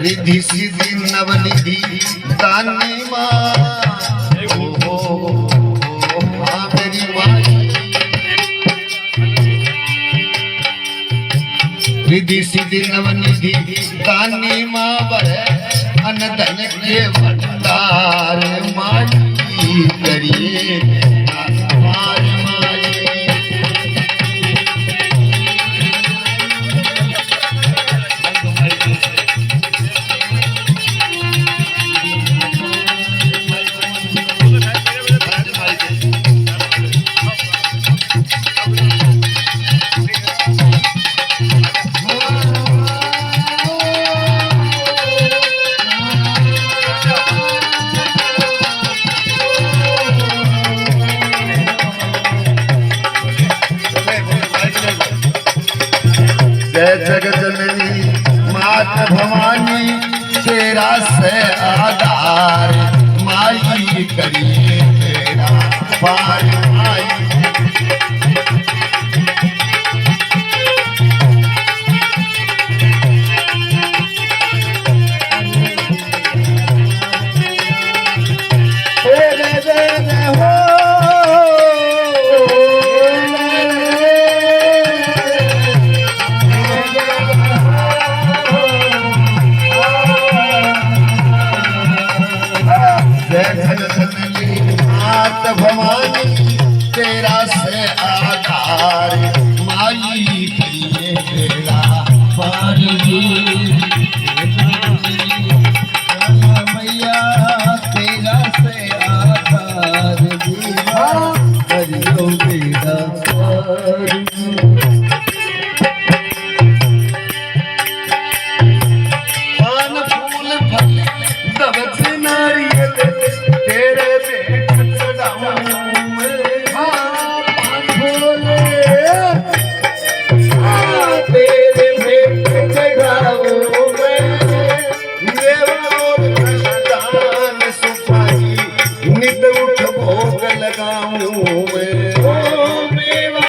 रिद्धि सिद्धि नवनिधि दानी माँ मेरी माई रिद्धि सिद्धि नवनिधि दानी माँ बड़े अन धन के भंडार माई करिए जय जगजननी मात भवानी तेरा से आधार माई करिए तेरा पार माई भवानी तेरा से आधार माई करिए तेरा पार मैया तेरा से आधार करियो मेरा पार।